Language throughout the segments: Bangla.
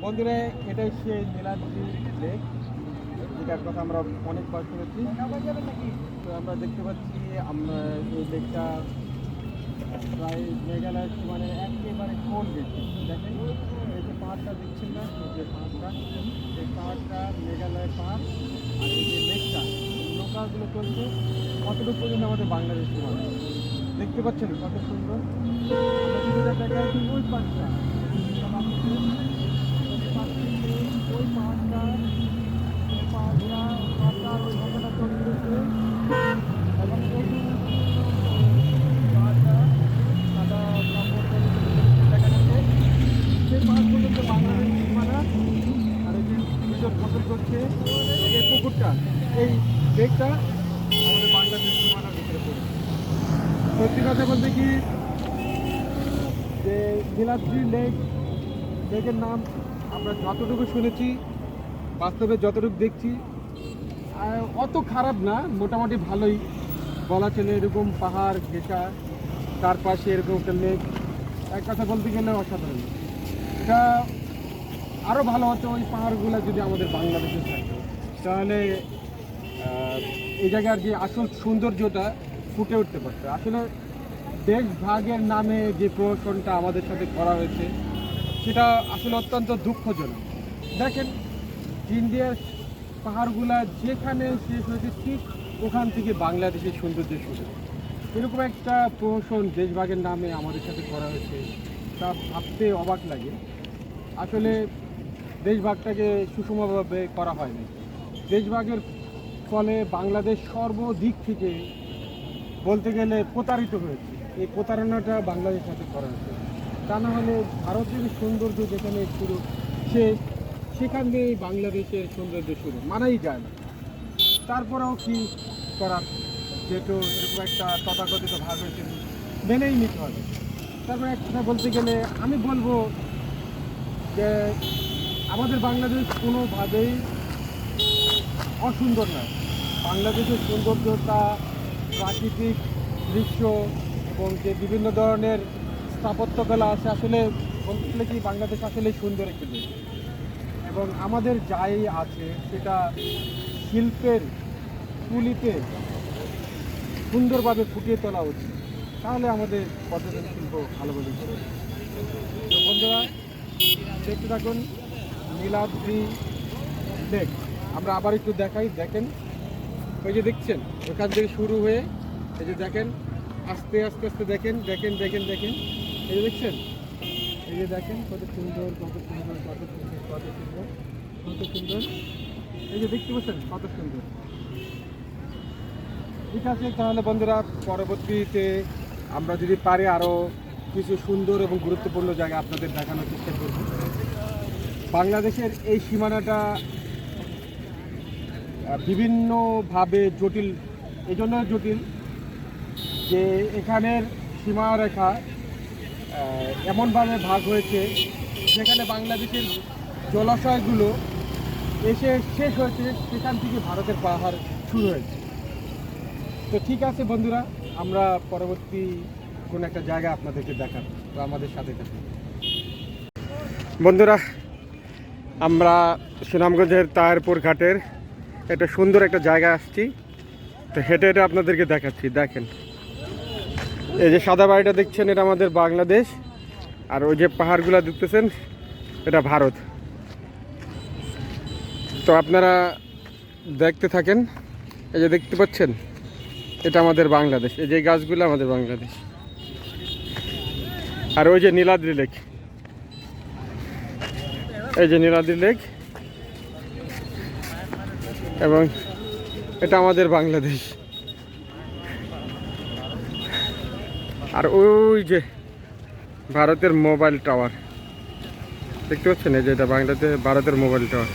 বন্ধুরা, এটাই সেই নীলাদ্রি লেক, যেটার কথা আমরা অনেকবার শুনেছি। তো আমরা দেখতে পাচ্ছি আমরা এই লেকটা প্রায় মেঘালয়ের সীমানের একেবারে কোন গেছে। দেখেন এই যে পাহাড়টা দেখছেন না, এই যে পাহাড়টা, এই পাহাড়টা মেঘালয়ের পাহাড়। আর এই যে লেকটা, নৌকাগুলো চলছে কতটুকু পর্যন্ত আমাদের বাংলাদেশ সীমানা দেখতে পাচ্ছেন, কত সুন্দর। আমরা কিছুটা দেখাচ্ছি ওই পাহাড়টা, ওই পাহাড়টা, ওই পাহাড়টা পাহাড়টার ওই ঘটনা চলতেছে এবং ওই পাহাড়টা সাদা কাপড় দেখা যাচ্ছে। সেই পাহাড়গুলো তো বাংলাদেশ সীমানা। আর এই যে দুজন ফসল করছে, এই পুকুরটা, এই লেকটা আমাদের বাংলাদেশ সীমানার ভিতরে পড়ে। সত্যি কথা বলতে কি, যে নীলাদ্রি লেকের নাম আমরা যতটুকু শুনেছি, বাস্তবে যতটুকু দেখছি অত খারাপ না, মোটামুটি ভালোই বলা চলে। এরকম পাহাড় ঘেঁষা, তার পাশে এরকম একটা লেক, এক কথা বলতে গেলে অসাধারণ। এটা আরও ভালো হতো ওই পাহাড়গুলো যদি আমাদের বাংলাদেশে থাকে, তাহলে এই জায়গার যে আসল সৌন্দর্যটা ফুটে উঠতে পারতো। আসলে দেশ ভাগের নামে যে প্রহসনটা আমাদের সাথে করা হয়েছে, সেটা আসলে অত্যন্ত দুঃখজনক। দেখেন, ইন্ডিয়ার পাহাড়গুলা যেখানে শেষ হয়েছে, ঠিক ওখান থেকে বাংলাদেশের সৌন্দর্য শুরু। এরকম একটা প্রহসন দেশভাগের নামে আমাদের সাথে করা হয়েছে, তা ভাবতে অবাক লাগে। আসলে দেশভাগটাকে সুষমভাবে করা হয়নি। দেশভাগের ফলে বাংলাদেশ সর্বদিক থেকে বলতে গেলে প্রতারিত হয়েছে। এই প্রতারণাটা বাংলাদেশের সাথে করা হয়েছে। তা না হলে ভারতের সৌন্দর্য যেখানে শুরু শেষ, সেখান দিয়েই বাংলাদেশের সৌন্দর্য শুরু, মানাই যায় না। তারপরেও কি করার, যেহেতু এরকম একটা তথাকথিত ভাব হয়েছে, মেনেই নিতে হবে। তারপরে এক কথা বলতে গেলে আমি বলবো যে আমাদের বাংলাদেশ কোনোভাবেই অসুন্দর নয়। বাংলাদেশের সৌন্দর্যতা, প্রাকৃতিক দৃশ্য এবং যে বিভিন্ন ধরনের স্থাপত্যকলা আছে, আসলে বলতে গেলে কি বাংলাদেশ আসলে সুন্দর একটি দেশ। এবং আমাদের যাই আছে সেটা শিল্পের তুলিতে সুন্দরভাবে ফুটিয়ে তোলা উচিত, তাহলে আমাদের পর্যটন শিল্প ভালোভাবে চলবে। তো বন্ধুরা, দেখতে থাকুন নীলাদ্রি লেক। আমরা আবার একটু দেখাই, দেখেন ওই যে দেখছেন, ওখান থেকে শুরু হয়ে এই যে দেখেন, আস্তে আস্তে আস্তে দেখেন দেখেন দেখেন দেখেন, এই যে দেখছেন, এই যে দেখেন কত সুন্দর কত সুন্দর কত সুন্দর কত সুন্দর কত সুন্দর, এই যে দেখতে পাচ্ছেন কত সুন্দর। ঠিক আছে, তাহলে বন্ধুরা, পরবর্তীতে আমরা যদি পারি আরও কিছু সুন্দর এবং গুরুত্বপূর্ণ জায়গা আপনাদের দেখানোর চেষ্টা করব। বাংলাদেশের এই সীমানাটা বিভিন্নভাবে জটিল, এই জন্য জটিল যে এখানের সীমারেখা এমনভাবে ভাগ হয়েছে, যেখানে বাংলাদেশের জলাশয়গুলো এসে শেষ হয়েছে, সেখান থেকে ভারতের পাহাড় শুরু হয়েছে। তো ঠিক আছে বন্ধুরা, আমরা পরবর্তী কোনো একটা জায়গা আপনাদেরকে দেখাবো, তো আমাদের সাথে থাকুন। বন্ধুরা, আমরা সুনামগঞ্জের তাহিরপুর ঘাটের একটা সুন্দর একটা জায়গা আসছি, তো হেঁটে হেঁটে আপনাদেরকে দেখাচ্ছি। দেখেন, এই যে সাদা বাড়িটা দেখছেন, এটা আমাদের বাংলাদেশ, আর ওই যে পাহাড়গুলো দেখতেছেন, এটা ভারত। তো আপনারা দেখতে থাকেন। এই যে দেখতে পাচ্ছেন, এটা আমাদের বাংলাদেশ, এই যে গাছগুলো আমাদের বাংলাদেশ। আর ওই যে নীলাদ্রি লেক, এই যে নীলাদ্রি লেক, এবং এটা আমাদের বাংলাদেশ। আর ওই যে ভারতের মোবাইল টাওয়ার দেখতে পাচ্ছেন, এই যে এটা বাংলাদেশ ভারতের মোবাইল টাওয়ার।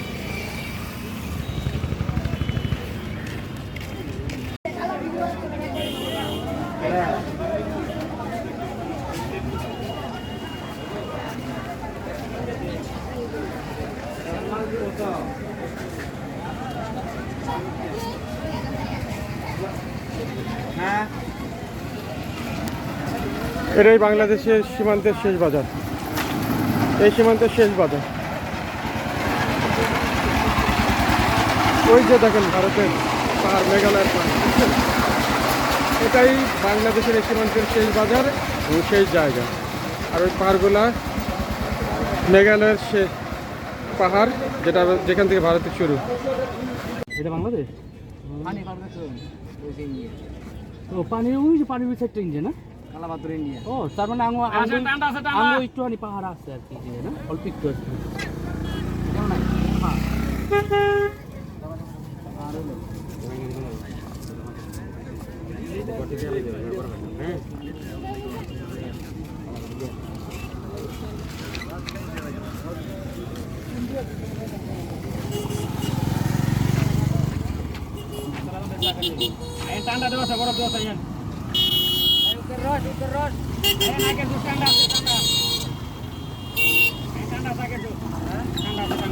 হ্যাঁ, এটাই বাংলাদেশের সীমান্তের শেষ বাজার, এই সীমান্তের শেষ বাজার। ওই যে দেখেন ভারতের পাহাড়, মেঘালয়ের পাহাড়, বুঝছেন? এটাই বাংলাদেশের এই সীমান্তের শেষ বাজার এবং শেষ জায়গা। আর ওই পাহাড়গুলা মেঘালয়ের শেষ পাহাড়, যেখান থেকে ভারতের শুরু। এটা বাংলাদেশ? পানি পারবে তো ওই যে ইন্ডিয়া ও পানির ওই যে পানির সাইডটা ইন্ডিয়া না? কালাপাত্র ইন্ডিয়া। ও তার মানে আঙ্গো একটুখানি পাহাড় আছে আর কি, না অল্প একটু আছে। কেমন নাই ঠান্ডা দেওয়া আছে, বরফ দেওয়া আছে। উত্তর রস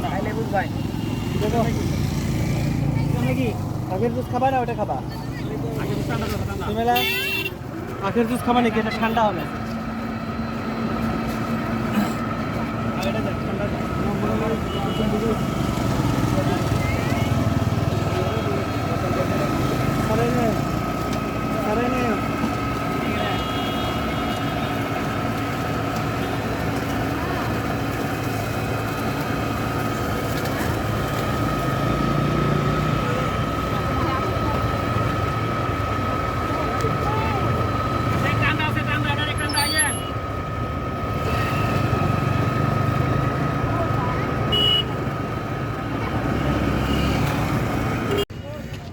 খাইলে বুঝবাই নাকি আখের জুস খাবা না ওটা খাবা? আখের জুস খাবা নাকি? এটা ঠান্ডা হবে।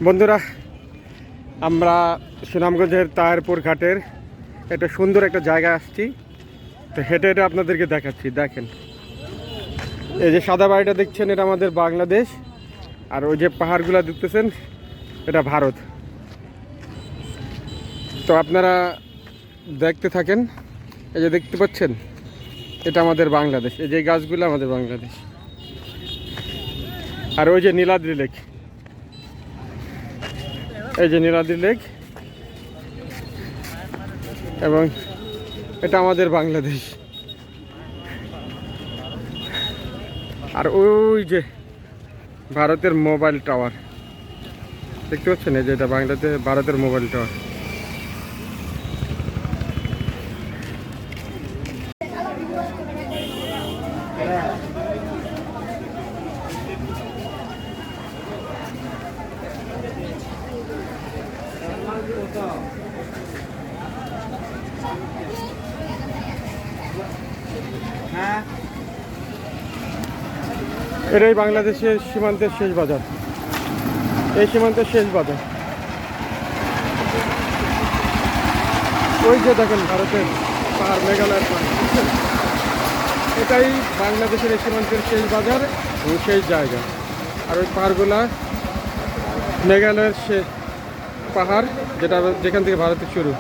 বন্ধুরা, আমরা সুনামগঞ্জের তাহেরপুর ঘাটের একটা সুন্দর একটা জায়গা আসছি, তো হেঁটে হেঁটে আপনাদেরকে দেখাচ্ছি। দেখেন এই যে সাদা বাড়িটা দেখছেন, এটা আমাদের বাংলাদেশ। আর ওই যে পাহাড়গুলো দেখতেছেন, এটা ভারত। তো আপনারা দেখতে থাকেন। এই যে দেখতে পাচ্ছেন, এটা আমাদের বাংলাদেশ। এই যে গাছগুলো আমাদের বাংলাদেশ। আর ওই যে নীলাদ্রি লেক, এই যে নীলাদ্রি লেক, এবং এটা আমাদের বাংলাদেশ। আর ওই যে ভারতের মোবাইল টাওয়ার দেখতে পাচ্ছেন, এই যে এটা ভারতের মোবাইল টাওয়ার। হ্যাঁ এটাই বাংলাদেশের সীমান্তের শেষ বাজার, এই সীমান্তের শেষ বাজার। ওই যে দেখেন ভারতের পাহাড়, মেঘালয়ের পাহাড়, বুঝছেন? এটাই বাংলাদেশের এই সীমান্তের শেষ বাজার এবং শেষ জায়গা। আর ওই পাহাড়গুলা মেঘালয়ের শেষ পাহাড়, যেখান থেকে ভারতের শুরু।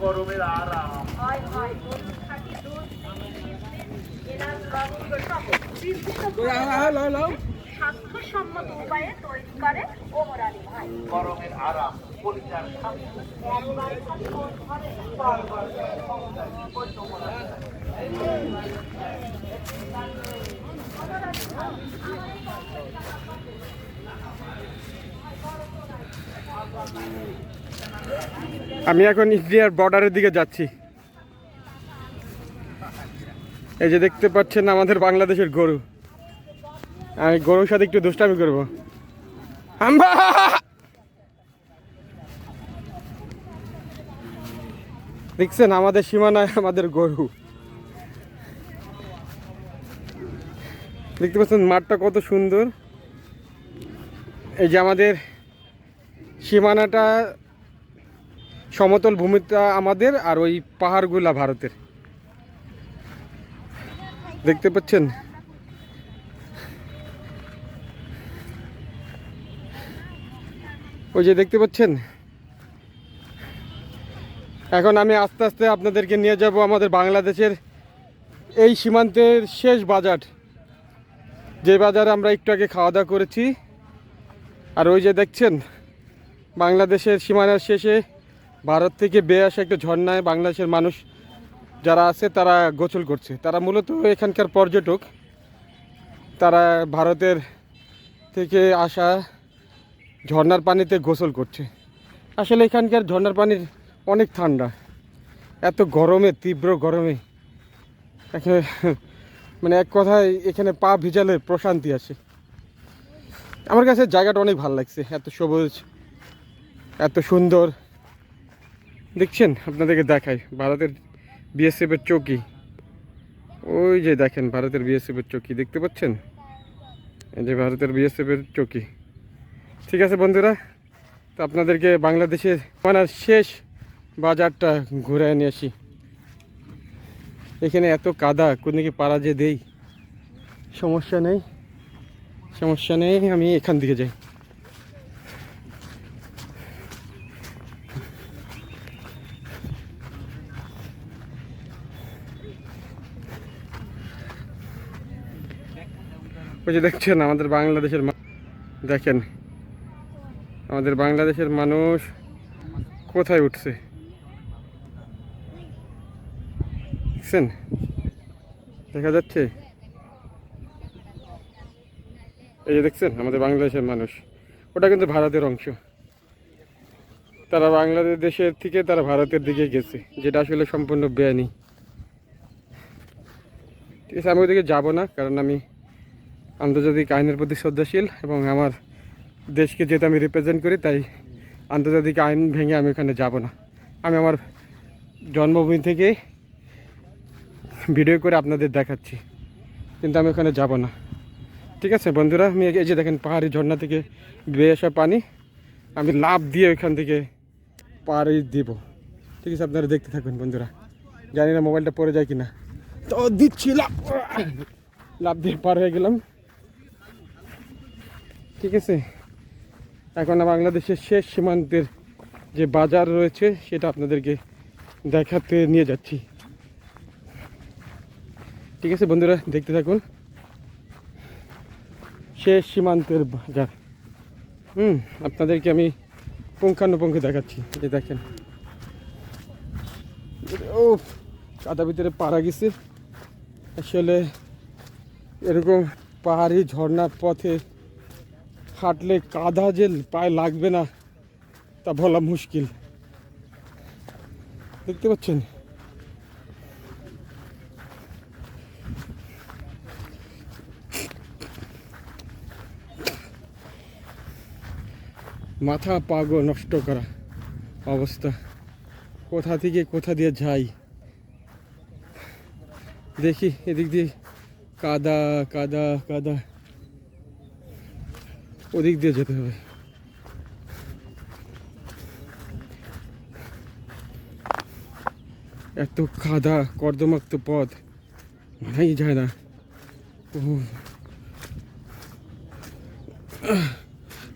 গরমের আরাম স্বাস্থ্যসম্মত উপায়ে তৈরি করে ওমর আলী ভাই। গরমের আরাম পরিচার আমি এখন ইন্ডিয়ার বর্ডারের দিকে যাচ্ছি। এই যে দেখতে পাচ্ছেন আমাদের বাংলাদেশের গরু। আমি গরুর সাথে একটু দুষ্টামি করবো। দেখছেন আমাদের সীমানায় আমাদের গরু। দেখতে পাচ্ছেন মাঠটা কত সুন্দর। এই যে আমাদের সীমানাটা, সমতল ভূমিটা আমাদের, আর ওই পাহাড়গুলা ভারতের। দেখতে পাচ্ছেন? ওই যে দেখতে পাচ্ছেন? এখন আমি আস্তে আস্তে আপনাদেরকে নিয়ে যাব আমাদের বাংলাদেশের এই সীমান্তের শেষ বাজার, যে বাজারে আমরা একটু আগে খাওয়া দাওয়া করেছি। আর ওই যে দেখছেন বাংলাদেশের সীমানার শেষে ভারত থেকে বেয়ে আসা একটা ঝর্ণায় বাংলাদেশের মানুষ যারা আছে তারা গোসল করছে। তারা মূলত এখানকার পর্যটক, তারা ভারতের থেকে আসা ঝর্ণার পানিতে গোসল করছে। আসলে এখানকার ঝর্ণার পানির অনেক ঠান্ডা, এত গরমে, তীব্র গরমে এখানে মানে এক কথায় এখানে পা ভিজালে প্রশান্তি আসে। আমার কাছে জায়গাটা অনেক ভালো লাগছে, এত সবুজ, এত সুন্দর। দেখছেন, আপনাদেরকে দেখাই ভারতের বিএসএফের চৌকি। ওই যে দেখেন ভারতের বিএসএফের চৌকি দেখতে পাচ্ছেন? এই যে ভারতের বিএসএফের চৌকি। ঠিক আছে বন্ধুরা, তো আপনাদেরকে বাংলাদেশের মানে শেষ বাজারটা ঘুরে নিয়ে আসি। এখানে এত কাদা, কোনদিকে পাড়া যে দেই, সমস্যা নেই, সমস্যা নেই, আমি এখান দিকে যাই। ওই যে দেখছেন আমাদের বাংলাদেশের, দেখেন আমাদের বাংলাদেশের মানুষ কোথায় উঠছে, দেখছেন? দেখা যাচ্ছে? এই যে দেখছেন আমাদের বাংলাদেশের মানুষ, ওটা কিন্তু ভারতের অংশ। তারা বাংলাদেশ দেশের থেকে তারা ভারতের দিকে গেছে, যেটা আসলে সম্পূর্ণ বেআইনি। ঠিক আছে, আমি ওইদিকে যাবো না, কারণ আমি আন্তর্জাতিক আইনের প্রতি শ্রদ্ধাশীল এবং আমার দেশকে যেহেতু আমি রিপ্রেজেন্ট করি, তাই আন্তর্জাতিক আইন ভেঙে আমি ওখানে যাব না। আমি আমার জন্মভূমি থেকে ভিডিও করে আপনাদের দেখাচ্ছি, কিন্তু আমি ওখানে যাব না। ঠিক আছে বন্ধুরা, আমি এই যে দেখেন পাহাড়ি ঝর্ণা থেকে বেয়ে আসা পানি, আমি লাফ দিয়ে ওইখান থেকে পাড়ি দিব। ঠিক আছে, আপনারা দেখতে থাকুন বন্ধুরা। জানি না মোবাইলটা পড়ে যায় কিনা, তো দিচ্ছি লাফ দিয়ে পার হয়ে গেলাম। ঠিক আছে, এখন বাংলাদেশের শেষ সীমান্তের যে বাজার রয়েছে সেটা আপনাদেরকে দেখাতে নিয়ে যাচ্ছি। ঠিক আছে বন্ধুরা, দেখতে থাকুন। শেষ সীমান্তের বাজার, আপনাদেরকে আমি পুঙ্খানুপুঙ্খ দেখাচ্ছি। এই দেখেন, ও কাদা ভিতরে পাড়া গেছে। আসলে এরকম পাহাড়ি ঝর্ণার পথে হাঁটলে কাদা যে পায়ে লাগবে না তা বলা মুশকিল। দেখতে পাচ্ছেন? মাথা পাগল নষ্ট করা অবস্থা, কোথা থেকে কোথা দিয়ে যাই দেখি, এদিক দিয়ে কাদা কাদা কাদা, ওদিক দিয়ে যেতে হবে। এত কাদা, কর্দমাক্ত পথ, মানাই যায় না।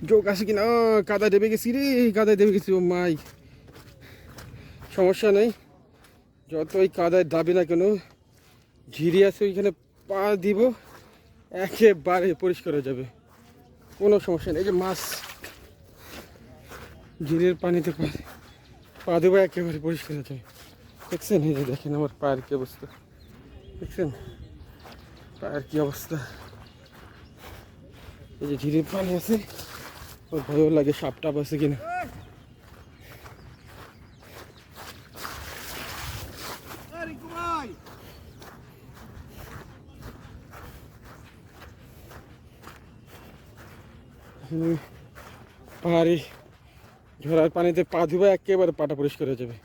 যোগ আছে কিনা, কাদা দেবে গেছি রে, কাদায় দেবে গেছি। ও মাই, সমস্যা নেই, যতই কাদায় দাবি না কেন, ঝিরি আছে ওইখানে পা দিব, একেবারে পরিষ্কার হয়ে যাবে, কোনো সমস্যা নেই। এই যে মাছ, ঝিরির পানিতে পা দেবো, একেবারে পরিষ্কার হয়ে যাবে। দেখছেন? এই যে দেখেন আমার পায়ের কি অবস্থা, দেখছেন পায়ের কি অবস্থা। এই যে ঝিরির পানি আছে, ওর ভয়ও লাগে সাপ টাপ আছে কিনা। পাহাড়ি ঝরার পানিতে পা ধুবে, একেবারে পাটা পরিষ্কার হয়ে যাবে,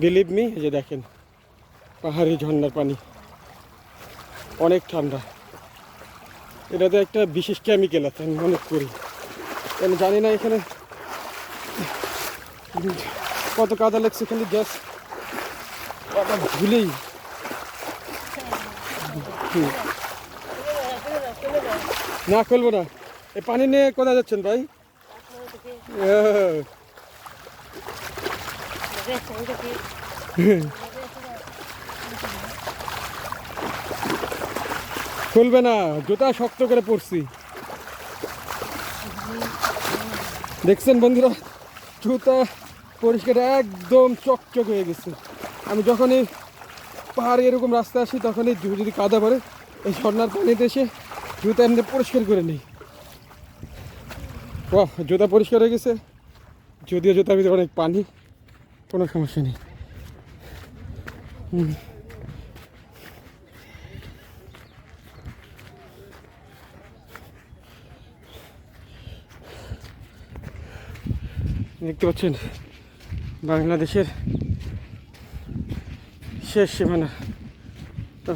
বিলিভ মি। এই যে দেখেন পাহাড়ি ঝর্ণার পানি অনেক ঠান্ডা। এটাতে একটা বিশেষ কেমিক্যাল আছে আমি মনে করি, আমি জানি না এখানে কত কাদা লাগছে, এখানে গ্যাস ভুলেই না খুলবো না। এই পানি নিয়ে কোথায় যাচ্ছেন ভাই? খুলবে না, জুতা শক্ত করে পড়ছি। দেখছেন বন্ধুরা, জুতা পরিষ্কার একদম চকচক হয়ে গেছে। আমি যখনই পাহাড়ে এরকম রাস্তায় আসি তখনই যদি কাদা পড়ে এই ঝর্নার পানিতে এসে জুতা এমনি পরিষ্কার করে নিই। বাহ, জুতা পরিষ্কার হয়ে গেছে, যদিও জুতার ভিতরে অনেক পানি, কোনো সমস্যা নেই। দেখতে পাচ্ছেন বাংলাদেশের শেষ সীমানা। তো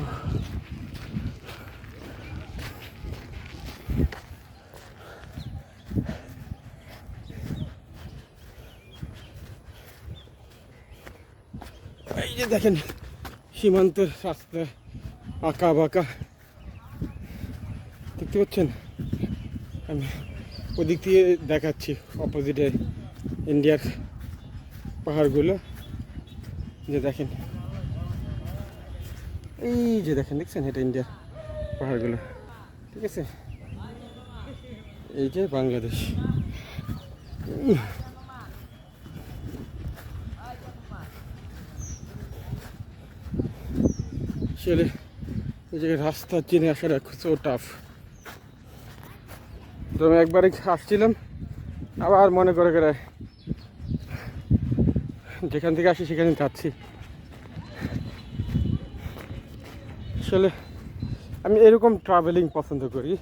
এই যে দেখেন সীমান্তের রাস্তা আঁকা বাঁকা, দেখতে পাচ্ছেন। আমি ওদিক দিয়ে দেখাচ্ছি অপোজিটে ইন্ডিয়ার পাহাড়গুলো, যে দেখেন, এই যে দেখেন, দেখছেন এটা ইন্ডিয়ার পাহাড়গুলো, ঠিক আছে। এই যে বাংলাদেশ, আসলে এই জায়গায় রাস্তা চিনে আসাটা সো টাফ। তো আমি একবারে আসছিলাম, আবার মনে করে যেখান থেকে আসি সেখানে যাচ্ছি। আসলে আমি এরকম ট্রাভেলিং পছন্দ করি,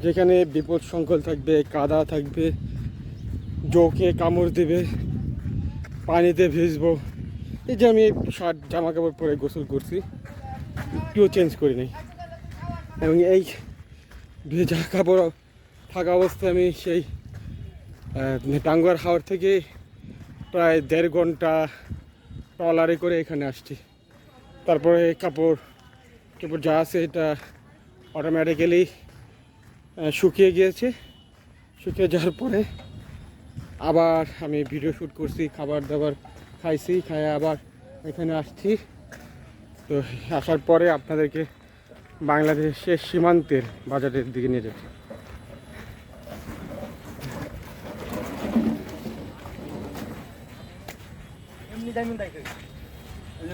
যেখানে বিপদ সংকুল থাকবে, কাদা থাকবে, জোকে কামড় দেবে, পানিতে ভিজবো। এই যে আমি শার্ট জামা কাপড় পরে গোসল করছি, একটুও চেঞ্জ করি নাই, এবং এই ভেজা কাপড় থাকা অবস্থায় আমি সেই টাঙ্গুয়ার হাওর থেকে প্রায় 1.5 ঘন্টা ট্রলারে করে এখানে আসছি। তারপরে কাপড় যা আছে এটা অটোমেটিক্যালি শুকিয়ে গিয়েছে। শুকিয়ে যাওয়ার পরে আবার আমি ভিডিও শ্যুট করছি, খাবার দাবার খাইছি, খাইয়ে আবার এখানে আসছি। তো আসার পরে আপনাদেরকে বাংলাদেশের সীমান্তের বাজারের দিকে নিয়ে যাচ্ছি।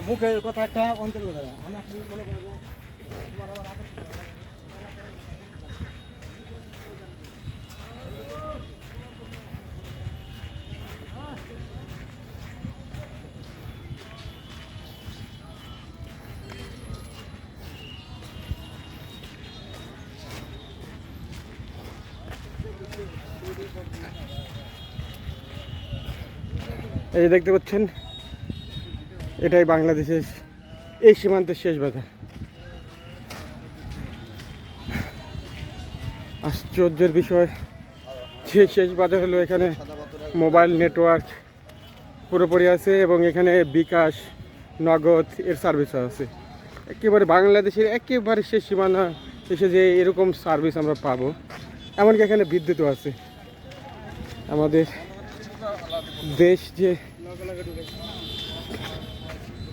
মুখের কথা একটা অন্তর কথা আমি মনে করবো। এই দেখতে পাচ্ছেন, এটাই বাংলাদেশের এই সীমান্তের শেষ বাজার। আশ্চর্যের বিষয় যে শেষ বাজার হলো এখানে মোবাইল নেটওয়ার্ক পুরোপুরি আছে, এবং এখানে বিকাশ, নগদ এর সার্ভিসও আছে। একেবারে বাংলাদেশের একেবারে শেষ সীমানা এসে যে এরকম সার্ভিস আমরা পাবো, এমনকি এখানে বিদ্যুৎও আছে। আমাদের দেশ যে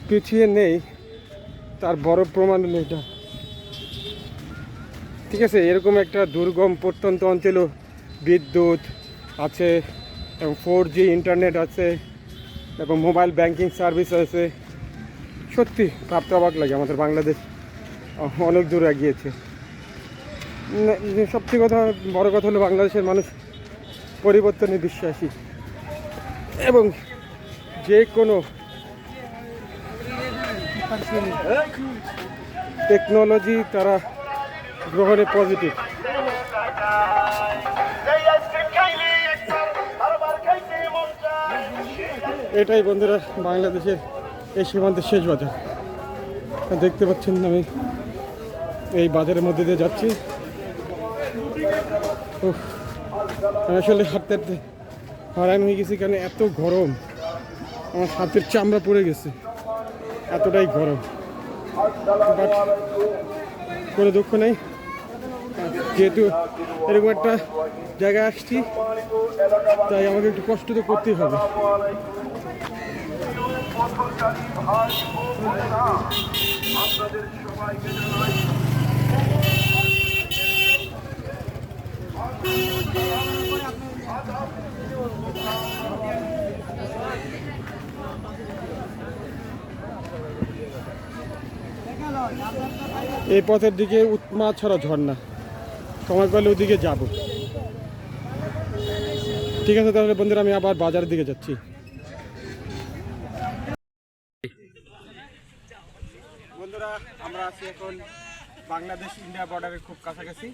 পিছিয়ে নেই তার বড় প্রমাণ হলো এটা, ঠিক আছে। এরকম একটা দুর্গম প্রত্যন্ত অঞ্চলেও বিদ্যুৎ আছে, এবং 4G ইন্টারনেট আছে, এবং মোবাইল ব্যাংকিং সার্ভিস আছে। সত্যি ভাবতে অবাক লাগে, আমাদের বাংলাদেশ অনেক দূর এগিয়েছে। সবচেয়ে বড় কথা হলো বাংলাদেশের মানুষ পরিবর্তনে বিশ্বাসী, এবং যে কোনো টেকনোলজি তারা গ্রহণে পজিটিভ। এটাই বন্ধুরা বাংলাদেশের এই সীমান্তের শেষ বাজার। দেখতে পাচ্ছেন আমি এই বাজারের মধ্যে দিয়ে যাচ্ছি। আসলে হাঁটতে হাঁটতে হারান হয়ে গেছি, কারণ এত গরম, আমার হাতের চামড়া পড়ে গেছে, এতটাই গরম। বাট কোনো দুঃখ নেই, যেহেতু এরকম একটা জায়গায় আসছি তাই আমাকে একটু কষ্ট তো করতেই হবে। আপনাদের সবাইকে জানাই এই পথের দিকে উৎমাছড়া ঝর্ণা, সময় পেলে ওদিকে যাব। ঠিক আছে তাহলে বন্ধুরা, আমি আবার বাজারের দিকে যাচ্ছি। বন্ধুরা, আমরা আছি এখন বাংলাদেশ ইন্ডিয়া বর্ডারের খুব কাছাকাছি।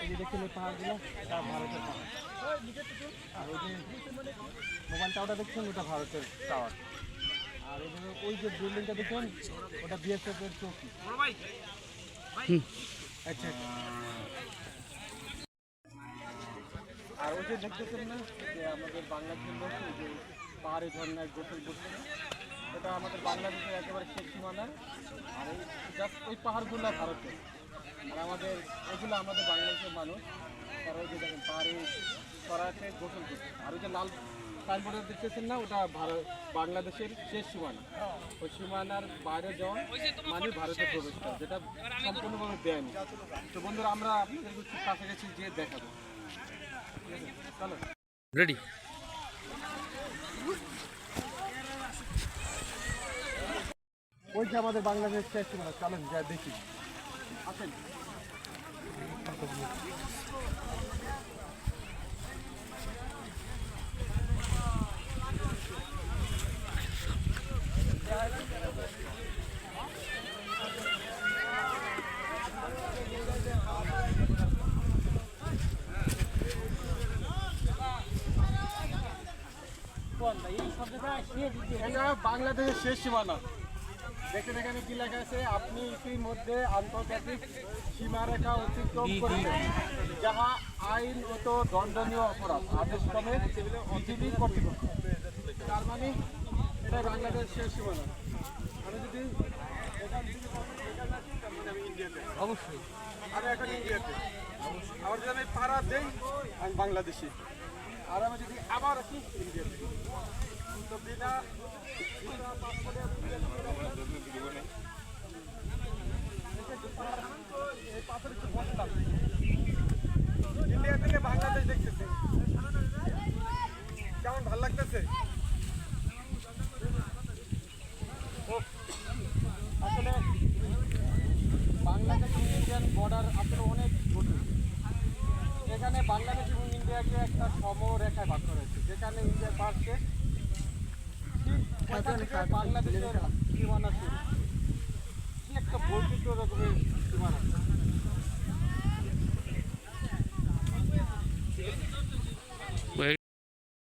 এই যে দেখুন এই পাহাড়গুলো, এটা ভারতের পাহাড়। আর ওই যে মোবাইল টাওয়ারটা দেখছেন, ওটা ভারতের টাওয়ার। আর ওই যে বিল্ডিংটা দেখছেন, ওটা বিএসএফ এর চৌকি। আচ্ছা, আর ওই যে দেখতেছেন না যে আমাদের বাংলাদেশের লোক যে পাহাড়ি ঝর্ণায় গোসল করছে, এটা আমাদের বাংলাদেশের একেবারে শেষ সীমানা। আর এই জাস্ট ওই পাহাড়গুলো ভারতের, আর আমাদের এগুলো আমাদের বাংলাদেশের মানুষ, তারা ওই যে দেখেন পাহাড়ি চড়াতে গোসল করছে। আর ওই যে লাল সাইনবোর্ডে দেখতেছেন না, ওটা বাংলাদেশের শেষ সীমানা। ওই সীমানার বাইরে যাওয়া মানে ভারতে প্রবেশ করা, যেটা সম্পূর্ণভাবে দেয়নি। তো বন্ধুরা, আমরা আপনাদের খুব কাছাকাছি গিয়ে দেখাবো। চলো রেডি। ওই যে আমাদের বাংলাদেশ শেষ সীমানা, চলেন যা দেখি, আসেন। এটা বাংলাদেশের শেষ সীমানা। দেখতে দেখেন কি লেখা আছে, আপনি ইতিমধ্যে আন্তর্জাতিক সীমারেখা অতিক্রম করেছেন, যাহা আইনত দণ্ডনীয় অপরাধ আদেশ ক্রমে পৃথিবী কর্তৃপক্ষ। তার মানে এটা বাংলাদেশ শেষ সীমানা। আমি যদি আমি ইন্ডিয়াতে, অবশ্যই আমি এখন ইন্ডিয়াতে, আবার যদি আমি পাড়া দেই আমি বাংলাদেশি, আর আমি যদি আবার আসি ইন্ডিয়াতে, তো বিনা পাসপোর্টে ইন্ডিয়া থেকে বাংলাদেশ দেখতেছে, কেমন ভালো লাগতেছে। আসলে বাংলাদেশ এবং ইন্ডিয়ান বর্ডার আসলে অনেক কঠিন। এখানে বাংলাদেশ এবং ইন্ডিয়াকে একটা সমরেখায় ভাগ করা হয়েছে, যেখানে ইন্ডিয়ার পাশে বাংলাদেশের সীমানা ছিল। কি একটা বৈচিত্র্য রকমের সীমানা।